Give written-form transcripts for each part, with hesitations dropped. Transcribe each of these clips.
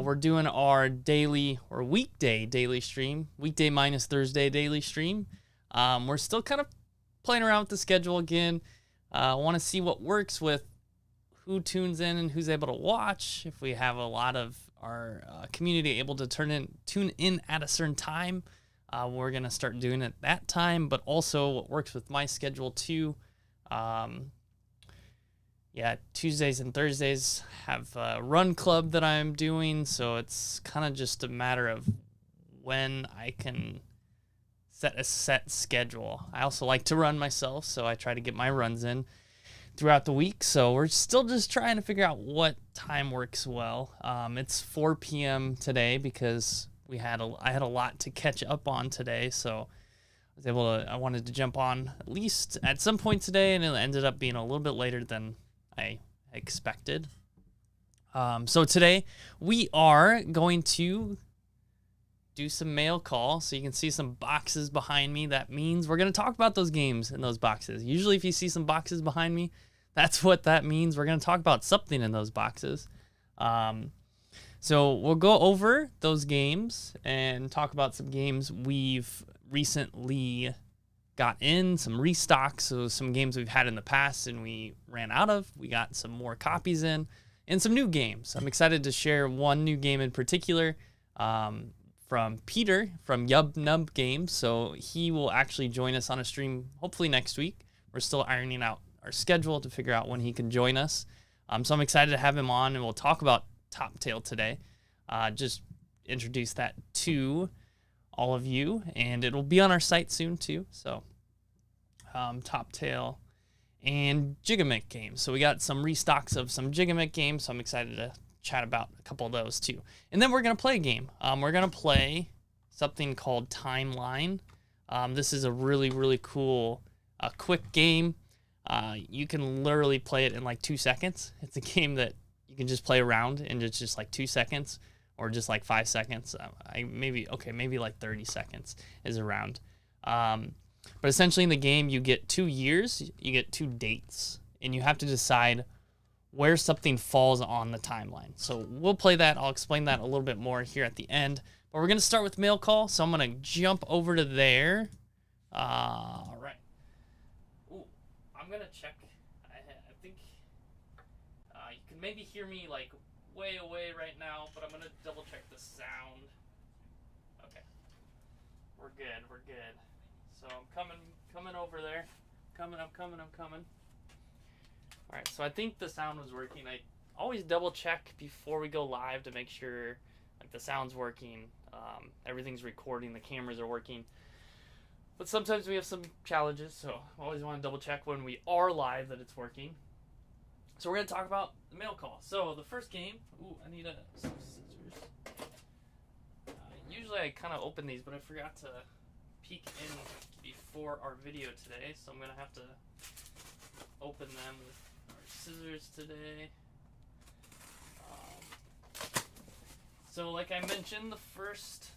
We're doing our daily or weekday daily stream, weekday minus Thursday daily stream. We're still kind of playing around with the schedule again. I want to see what works with who tunes in and who's able to watch. If we have a lot of our community able to tune in at a certain time, we're going to start doing it that time, but also what works with my schedule too. Tuesdays and Thursdays have a run club that I'm doing, so it's kind of just a matter of when I can set a set schedule. I also like to run myself, so I try to get my runs in throughout the week. So we're still just trying to figure out what time works well. It's 4 p.m. today because I had a lot to catch up on today, so I wanted to jump on at least at some point today, and it ended up being a little bit later than I expected. So today we are going to do some mail call. So you can see some boxes behind me. That means we're going to talk about those games in those boxes. Usually if you see some boxes behind me, that's what that means. We're going to talk about something in those boxes. So we'll go over those games and talk about some games we've recently got in, some restocks, so some games we've had in the past and we ran out of. We got some more copies in, and some new games. I'm excited to share one new game in particular from Peter from Yub Nub Games. So he will actually join us on a stream hopefully next week. We're still ironing out our schedule to figure out when he can join us. So I'm excited to have him on, and we'll talk about Top Tail today. Just introduce that to all of you, and it'll be on our site soon too. So Top Tail and Gigamic games. So we got some restocks of some Gigamic games, so I'm excited to chat about a couple of those too. And then we're going to play a game. We're going to play something called Timeline. This is a really, really cool, quick game. You can literally play it in like 2 seconds. It's a game that you can just play around in just like 2 seconds or just like 5 seconds. Maybe like 30 seconds is around. But essentially in the game, you get 2 years, you get 2 dates, and you have to decide where something falls on the timeline. So we'll play that. I'll explain that a little bit more here at the end. But we're going to start with mail call, so I'm going to jump over to there. All right. Ooh, I'm going to check. I think you can maybe hear me like way away right now, but I'm going to double check the sound. Okay. We're good. So I'm coming over there. I'm coming. All right, so I think the sound was working. I always double check before we go live to make sure like the sound's working, everything's recording, the cameras are working. But sometimes we have some challenges, so I always want to double check when we are live that it's working. So we're going to talk about the mail call. So the first game, I need some scissors. Usually I kind of open these, but I forgot to peek in before our video today, so I'm going to have to open them with our scissors today. So like I mentioned, the first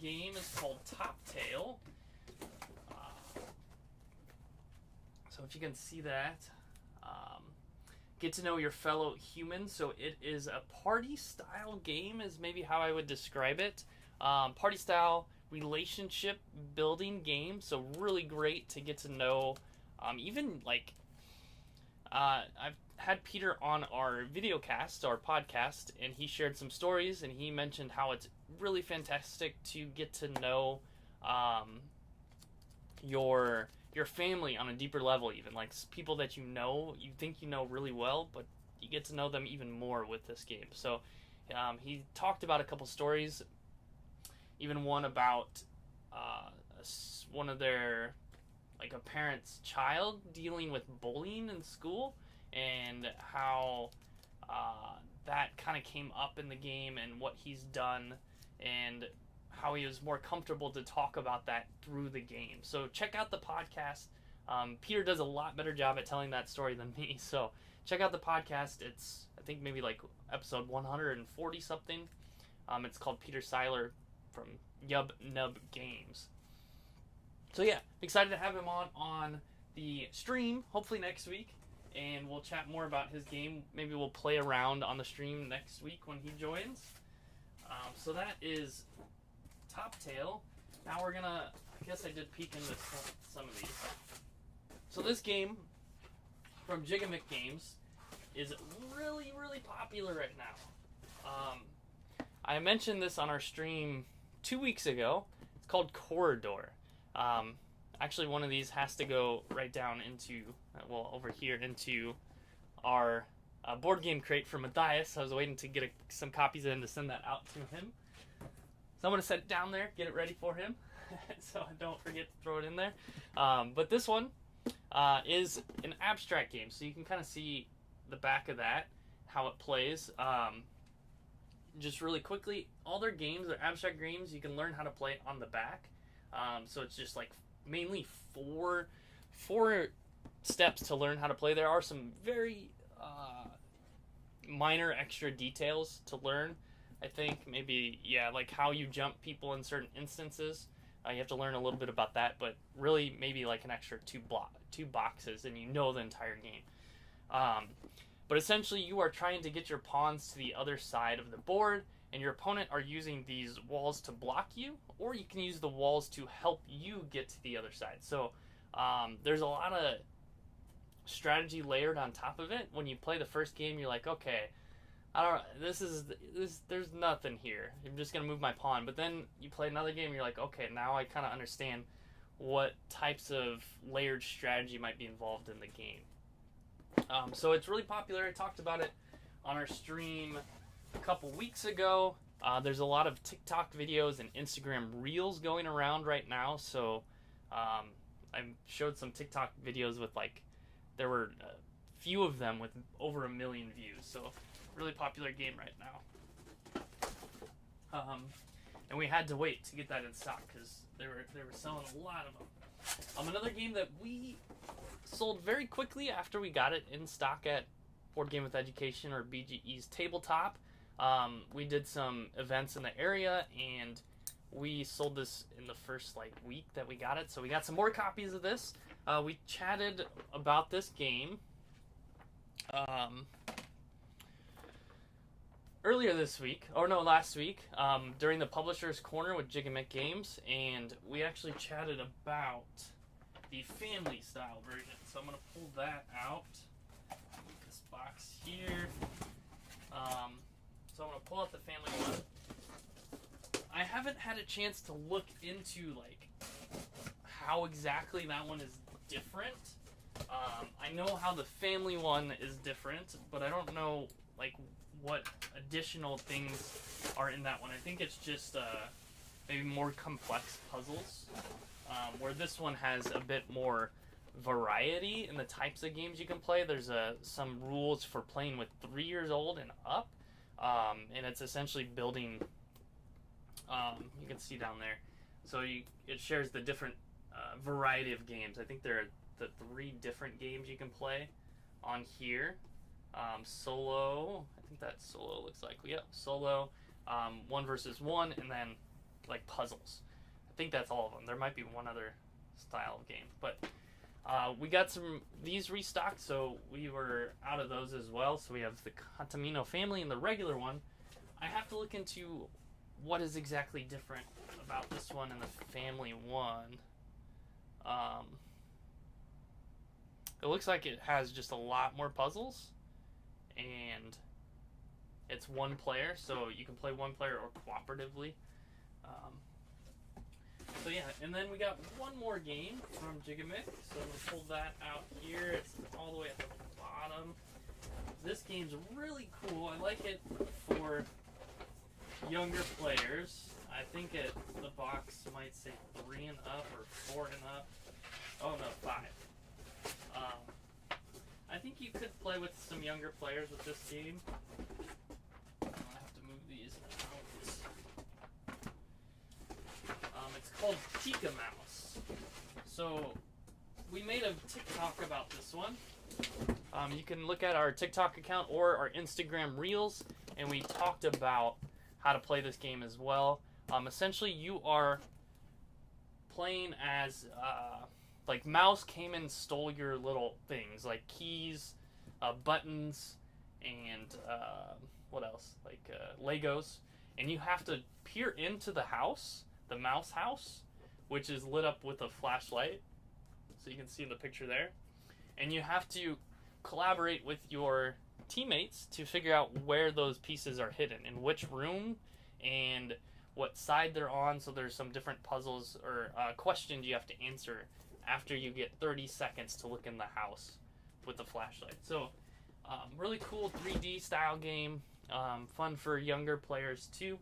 game is called Top Tail. So if you can see that, get to know your fellow humans. So it is a party style game is maybe how I would describe it. Party style relationship building game. So really great to get to know, even like, I've had Peter on our videocast, our podcast, and he shared some stories, and he mentioned how it's really fantastic to get to know your family on a deeper level, even like people that you think you know really well, but you get to know them even more with this game. So he talked about a couple stories, even one about one of their, like a parent's child dealing with bullying in school, and how that kind of came up in the game and what he's done, and how he was more comfortable to talk about that through the game. So check out the podcast. Peter does a lot better job at telling that story than me, so check out the podcast. It's, I think, maybe like episode 140 something. It's called Peter Seiler from Yub Nub Games. So yeah, excited to have him on the stream, hopefully next week, and we'll chat more about his game. Maybe we'll play around on the stream next week when he joins. So that is Top Tail. Now we're gonna, I guess I did peek into some of these. So this game from Jigamic Games is really, really popular right now. I mentioned this on our stream 2 weeks ago. It's called Corridor. Actually, one of these has to go right down into, well, over here into our board game crate for Matthias. I was waiting to get some copies in to send that out to him. So I'm going to set it down there, get it ready for him, so I don't forget to throw it in there. But this one is an abstract game, so you can kind of see the back of that, how it plays. Just really quickly, all their games, their abstract games, you can learn how to play it on the back. So it's just like mainly four steps to learn how to play. There are some very minor extra details to learn. I think maybe, yeah, like how you jump people in certain instances. You have to learn a little bit about that, but really maybe like an extra two boxes and you know the entire game. But essentially you are trying to get your pawns to the other side of the board, and your opponent are using these walls to block you, or you can use the walls to help you get to the other side. So there's a lot of strategy layered on top of it. When you play the first game, you're like, okay, there's nothing here. I'm just gonna move my pawn. But then you play another game, you're like, okay, now I kind of understand what types of layered strategy might be involved in the game. So it's really popular. I talked about it on our stream a couple weeks ago. There's a lot of TikTok videos and Instagram Reels going around right now. So I showed some TikTok videos with there were a few of them with over 1 million views. So really popular game right now. And we had to wait to get that in stock because they were selling a lot of them. Another game that we sold very quickly after we got it in stock at Board Game with Education, or BGE's Tabletop. We did some events in the area and we sold this in the first week that we got it. So we got some more copies of this. We chatted about this game earlier this week, or no, last week, during the Publisher's Corner with Jigamic Games, and we actually chatted about the family style version. So I'm going to pull that out. This box here. So I'm going to pull out the family one. I haven't had a chance to look into how exactly that one is different. I know how the family one is different, but I don't know what additional things are in that one. I think it's just maybe more complex puzzles, where this one has a bit more variety in the types of games you can play. There's some rules for playing with 3 years old and up, and it's essentially building. You can see down there, so it shares the different variety of games. I think there are the 3 different games you can play on here. Solo, I think that solo looks like, yeah, solo, 1 versus 1, and then puzzles. I think that's all of them. There might be one other style of game, but we got these restocked, so we were out of those as well. So we have the Contamino family and the regular one. I have to look into what is exactly different about this one and the family one. It looks like it has just a lot more puzzles, and it's 1 player, so you can play 1 player or cooperatively. So yeah, and then we got one more game from Jigamic, so I'm going to pull that out here. It's all the way at the bottom. This game's really cool. I like it for younger players. I think the box might say 3 and up or 4 and up. Oh no, 5. I think you could play with some younger players with this game. I have to move these out. It's called Pika Mouse. So we made a TikTok about this one. You can look at our TikTok account or our Instagram Reels, and we talked about how to play this game as well. Essentially, you are playing as Mouse came and stole your little things like keys, buttons, and what else? Legos. and you have to peer into the house, the mouse house, which is lit up with a flashlight, so you can see in the picture there, and you have to collaborate with your teammates to figure out where those pieces are hidden, in which room, and what side they're on. So there's some different puzzles or questions you have to answer after you get 30 seconds to look in the house with the flashlight. So really cool 3D style game, fun for younger players too.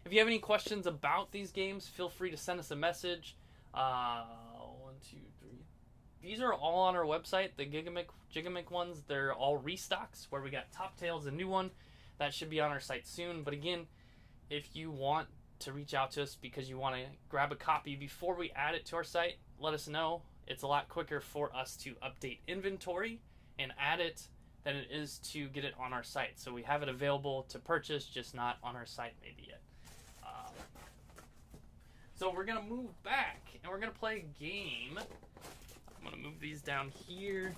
If you have any questions about these games, feel free to send us a message. 1, 2, 3. These are all on our website, the Gigamic ones. They're all restocks, where we got Top Tales, a new one. That should be on our site soon. But again, if you want to reach out to us because you want to grab a copy before we add it to our site, let us know. It's a lot quicker for us to update inventory and add it than it is to get it on our site. So we have it available to purchase, just not on our site maybe yet. So we're going to move back, and we're going to play a game. I'm going to move these down here.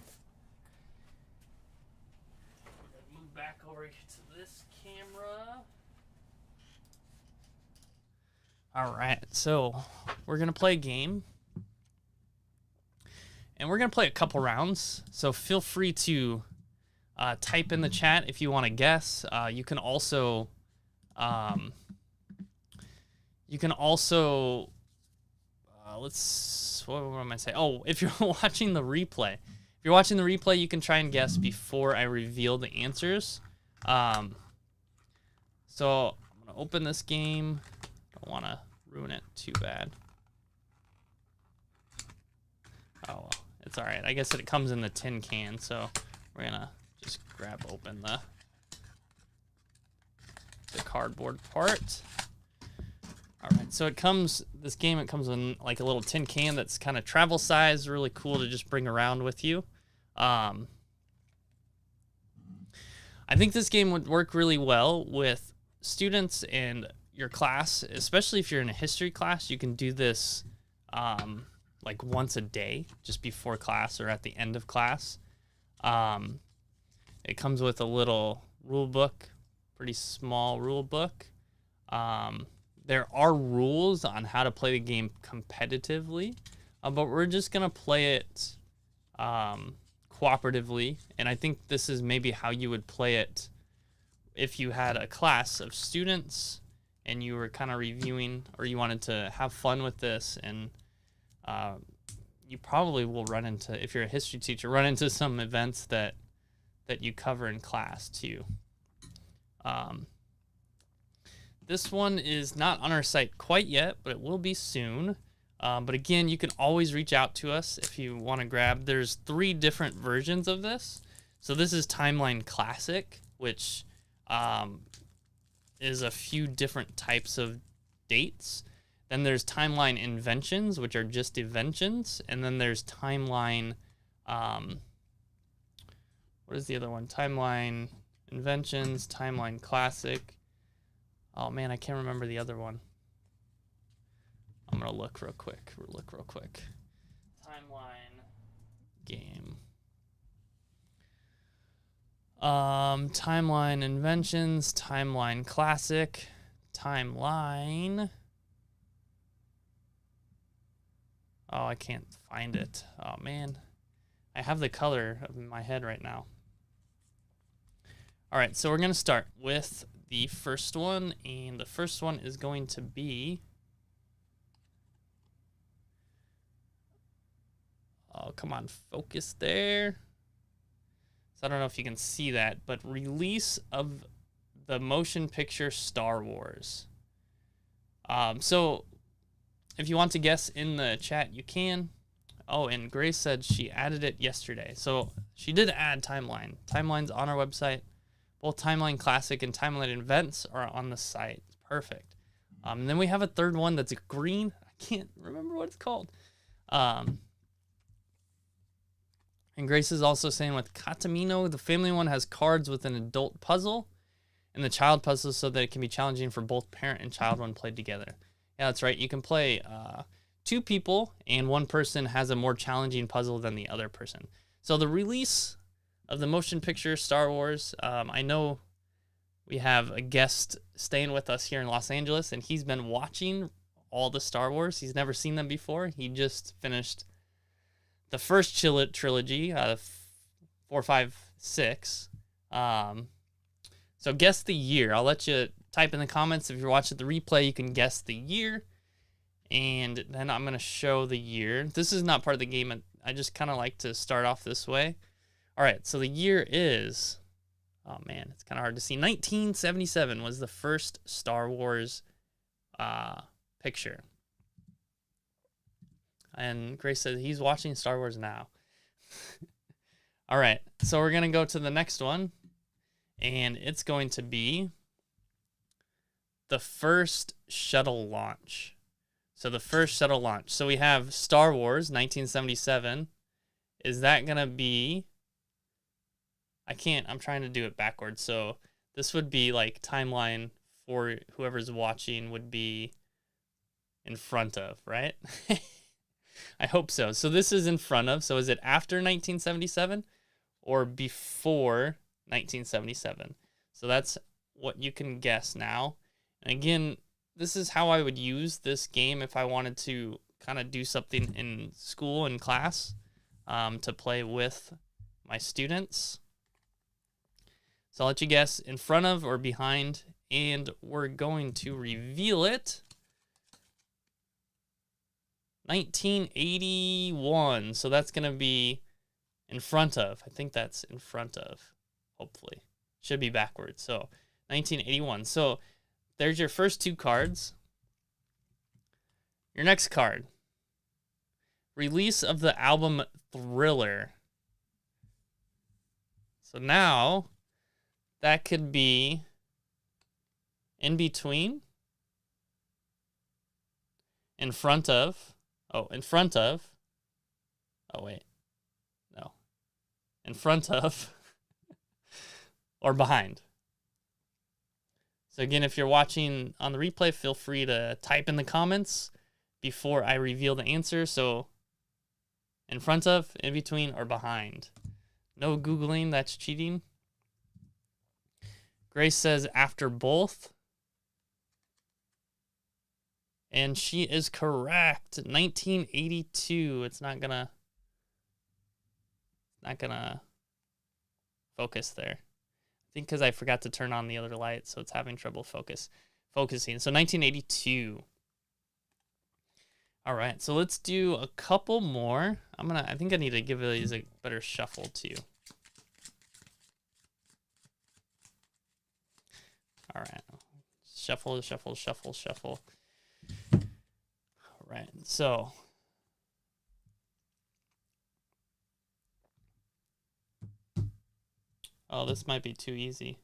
We're going to move back over to this camera. All right, so we're going to play a game. And we're going to play a couple rounds. So feel free to type in the chat if you want to guess. You can also... what am I saying? Oh, if you're watching the replay. If you're watching the replay, you can try and guess before I reveal the answers. So I'm going to open this game. Don't want to ruin it too bad. Oh, well, it's all right. I guess it comes in the tin can, so we're going to just grab open the cardboard part. All right, so it comes in like a little tin can that's kind of travel size, really cool to just bring around with you. I think this game would work really well with students and your class, especially if you're in a history class. You can do this like once a day, just before class or at the end of class. It comes with a little rule book, pretty small rule book. There are rules on how to play the game competitively, but we're just going to play it cooperatively, and I think this is maybe how you would play it if you had a class of students and you were kind of reviewing, or you wanted to have fun with this, and you probably will run into, if you're a history teacher, run into some events that you cover in class too. This one is not on our site quite yet, but it will be soon. But again, you can always reach out to us if you want to grab. There's 3 different versions of this. So this is Timeline Classic, which is a few different types of dates. Then there's Timeline Inventions, which are just inventions. And then there's Timeline, what is the other one? Timeline Inventions, Timeline Classic. Oh man, I can't remember the other one. I'm gonna look real quick. Timeline game. Timeline Inventions, Timeline Classic, Timeline. Oh, I can't find it. Oh man, I have the color in my head right now. All right, so we're gonna start with the first one, and the first one is going to be, oh, come on, focus there. So I don't know if you can see that, but release of the motion picture Star Wars. So if you want to guess in the chat, you can. Oh, and Grace said she added it yesterday. So she did add Timeline. Timeline's on our website. Both Timeline Classic and Timeline Events are on the site. Perfect. And then we have a third one that's green. I can't remember what it's called. And Grace is also saying with Katamino, the family one has cards with an adult puzzle and the child puzzle so that it can be challenging for both parent and child when played together. Yeah, that's right. You can play 2 people, and one person has a more challenging puzzle than the other person. So the release of the motion picture Star Wars, I know We have a guest staying with us here in Los Angeles, and he's been watching all the Star Wars. He's never seen them before. He just finished the first trilogy out of 4, 5, 6. So guess the year. I'll let you type in the comments. If you're watching the replay, you can guess the year. And then I'm going to show the year. This is not part of the game. I just kind of like to start off this way. All right, so the year is... Oh, man, it's kind of hard to see. 1977 was the first Star Wars picture. And Grace said he's watching Star Wars now. All right, so we're going to go to the next one. And it's going to be the first shuttle launch. So the first shuttle launch. So we have Star Wars, 1977. Is that going to be... I'm trying to do it backwards. So this would be like timeline for whoever's watching would be in front of, right? I hope so. So this is in front of. So is it after 1977 or before 1977? So that's what you can guess now. And again, this is how I would use this game if I wanted to kind of do something in school and class to play with my students. So I'll let you guess in front of or behind, and we're going to reveal it. 1981. So that's going to be in front of. I think that's in front of, hopefully. Should be backwards. So 1981. So there's your first 2 cards. Your next card. Release of the album Thriller. So now... that could be in between, in front of, oh, wait, no, in front of, or behind. So again, if you're watching on the replay, feel free to type in the comments before I reveal the answer. So in front of, in between, or behind. No Googling, that's cheating. Grace says after both. And she is correct. 1982. It's not gonna focus there. I think because I forgot to turn on the other light, so it's having trouble focusing. So 1982. All right, so let's do a couple more. I think I need to give these a better shuffle too. All right, shuffle, shuffle, shuffle, shuffle. All right, so this might be too easy.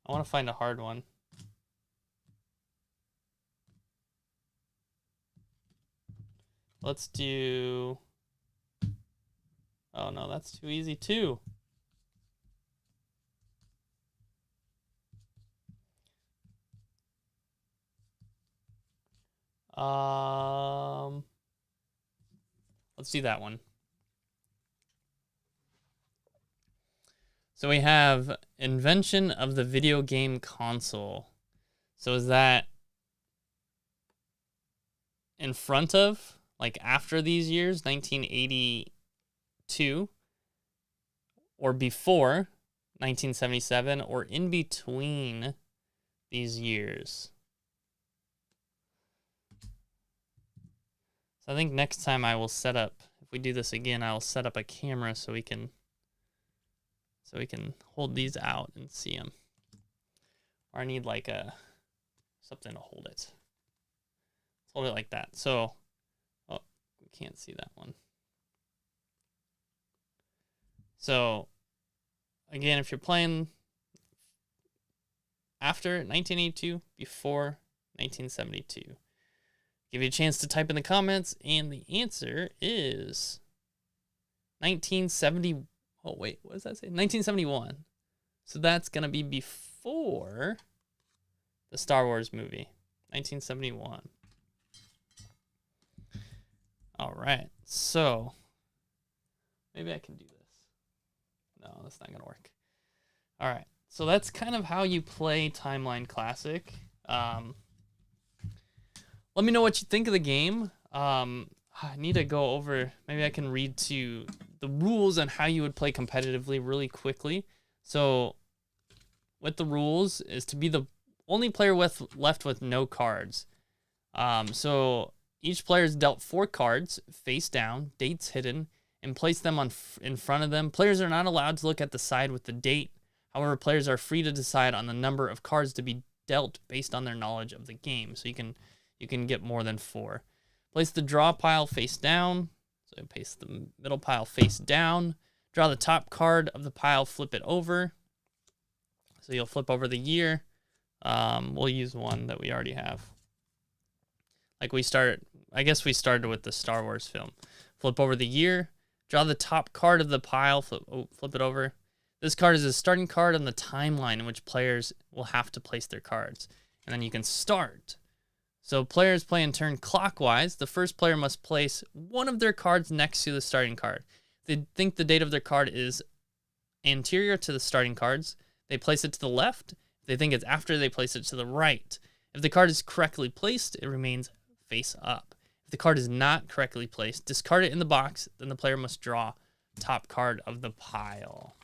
I want to find a hard one. Let's do... Oh no, that's too easy too. Let's do that one. So we have invention of the video game console. So is that in front of, like after these years, 1982, or before 1977, or in between these years? So I think next time I will set up, if we do this again, I'll set up a camera so we can hold these out and see them. Or I need like something to hold it. Let's hold it like that. So, oh, we can't see that one. So, again, if you're playing after 1982, before 1972, give you a chance to type in the comments, and the answer is 1970. Oh, wait, what does that say? 1971. So that's going to be before the Star Wars movie, 1971. All right, so maybe I can do this. No, that's not going to work. All right, so that's kind of how you play Timeline Classic. Let me know what you think of the game. I need to go over, maybe I can read to the rules on how you would play competitively really quickly. So with the rules is to be the only player left with no cards. So each player is dealt 4 cards face down, dates hidden, and place them in front of them. Players are not allowed to look at the side with the date. However, players are free to decide on the number of cards to be dealt based on their knowledge of the game. So you can get more than 4. Place the draw pile face down. So place the middle pile face down. Draw the top card of the pile, flip it over. So you'll flip over the year. We'll use one that we already have. Like I guess we started with the Star Wars film. Flip over the year. Draw the top card of the pile, flip it over. This card is a starting card on the timeline in which players will have to place their cards. And then you can start. So players play in turn clockwise. The first player must place one of their cards next to the starting card. If they think the date of their card is anterior to the starting cards, they place it to the left. If they think it's after, they place it to the right. If the card is correctly placed, it remains face up. If the card is not correctly placed, discard it in the box. Then the player must draw top card of the pile.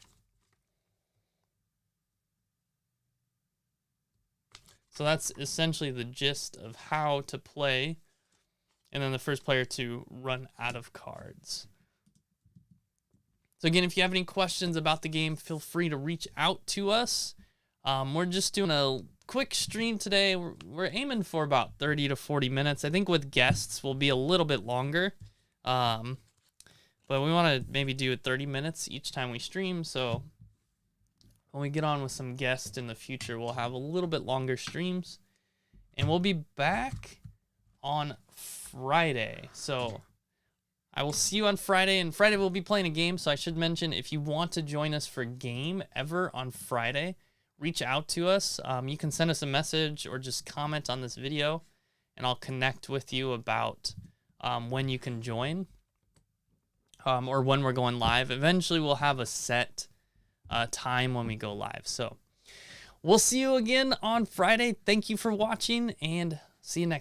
So that's essentially the gist of how to play. And then the first player to run out of cards. So again, if you have any questions about the game, feel free to reach out to us. We're just doing a quick stream today. We're aiming for about 30 to 40 minutes. I think with guests will be a little bit longer. But we want to maybe do it 30 minutes each time we stream. So when we get on with some guests in the future, we'll have a little bit longer streams. And we'll be back on Friday. So I will see you on Friday. And Friday we'll be playing a game. So I should mention, if you want to join us for a game ever on Friday, reach out to us. You can send us a message or just comment on this video, and I'll connect with you about when you can join or when we're going live. Eventually we'll have a set time when we go live. So we'll see you again on Friday. Thank you for watching, and see you next time.